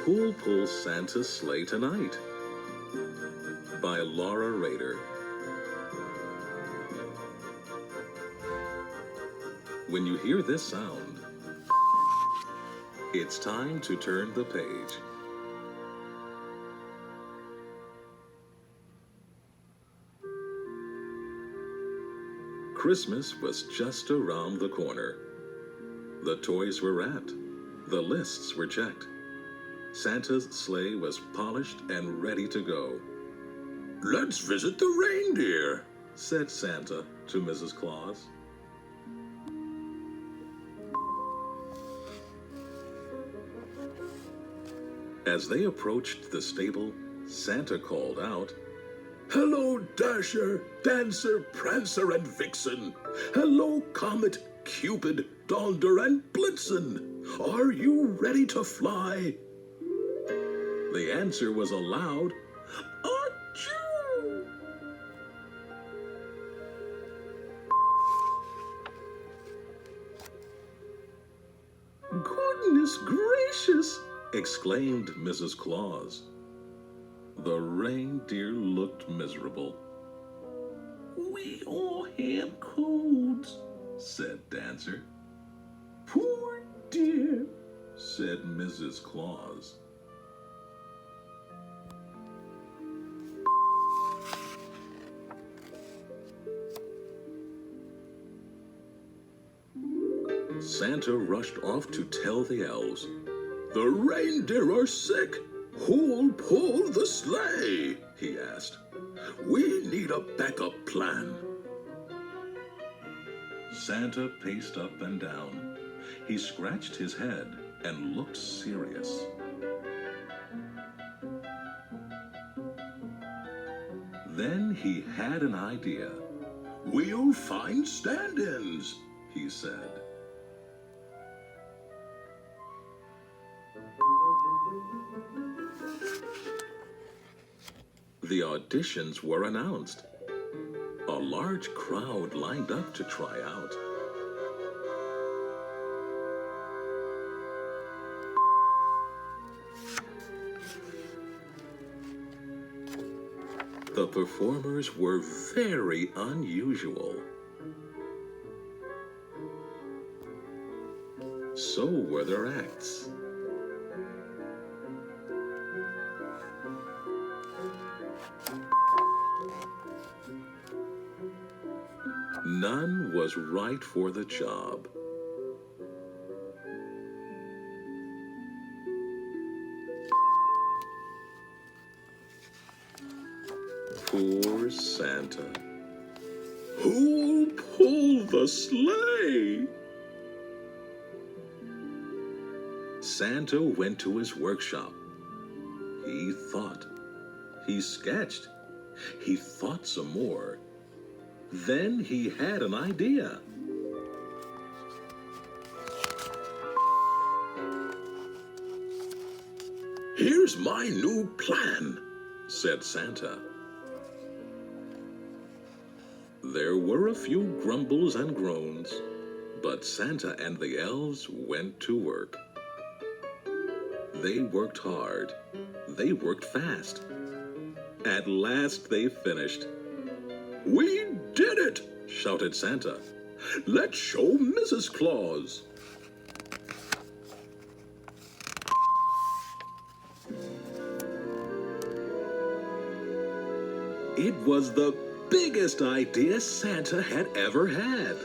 Who'll Pull Santa's Sleigh Tonight? By Laura Rader. When you hear this sound, it's time to turn the page. Christmas was just around the corner. The toys were wrapped. The lists were checked. Santa's sleigh was polished and ready to go. "Let's visit the reindeer," said Santa to Mrs. Claus. As they approached the stable, Santa called out, "Hello, Dasher, Dancer, Prancer, and Vixen. Hello, Comet, Cupid, Donder, and Blitzen. Are you ready to fly?" The answer was a loud, "Achoo!" "Goodness gracious!" exclaimed Mrs. Claus. The reindeer looked miserable. "We all have colds," said Dancer. "Poor dear," said Mrs. Claus. Santa rushed off to tell the elves. "The reindeer are sick. Who'll pull the sleigh?" he asked. "We need a backup plan." Santa paced up and down. He scratched his head and looked serious. Then he had an idea. "We'll find stand-ins," he said. The auditions were announced. A large crowd lined up to try out. The performers were very unusual. So were their acts. None was right for the job. Poor Santa. "Who'll pull the sleigh?" Santa went to his workshop. He thought. He sketched. He thought some more. Then he had an idea. "Here's my new plan," said Santa. There were a few grumbles and groans, but Santa and the elves went to work. They worked hard. They worked fast. At last they finished. "We did it!" shouted Santa. "Let's show Mrs. Claus." It was the biggest idea Santa had ever had.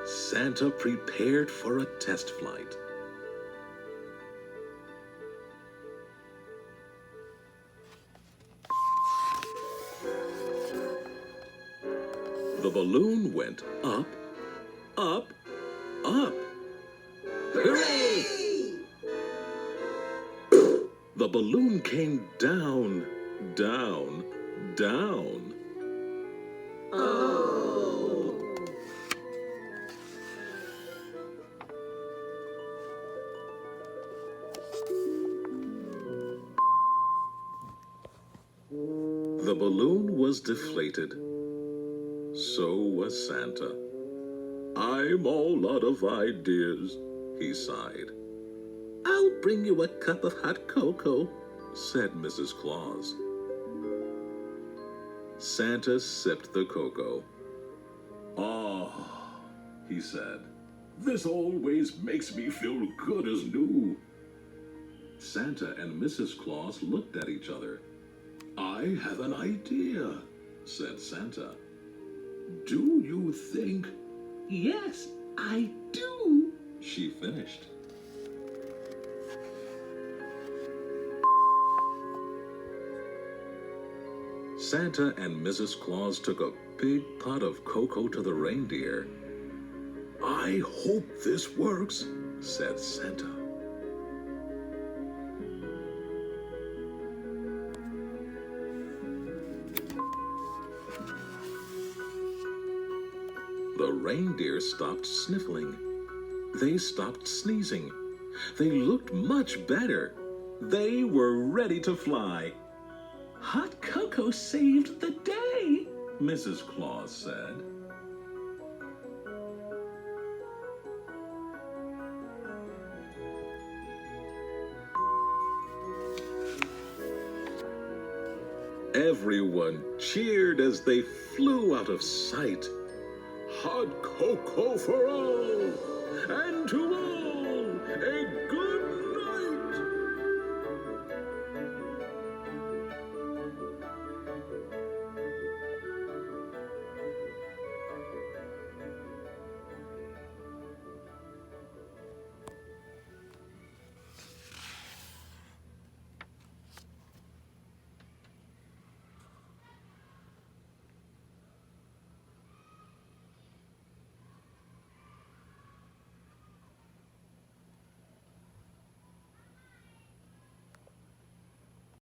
Santa prepared for a test flight. The balloon went up, up, up. Hooray! The balloon came down, down, down. Oh! The balloon was deflated. So was Santa. "I'm all out of ideas," he sighed. I'll bring you a cup of hot cocoa, said Mrs. Claus. Santa sipped the cocoa. Ah, he said, this always makes me feel good as new. Santa and Mrs. Claus looked at each other. I have an idea, said Santa. Do you think? Yes, I do, she finished. Santa and Mrs. Claus took a big pot of cocoa to the reindeer. I hope this works, said Santa. The reindeer stopped sniffling. They stopped sneezing. They looked much better. They were ready to fly. Hot cocoa saved the day, Mrs. Claus said. Everyone cheered as they flew out of sight. Hot cocoa for all, and to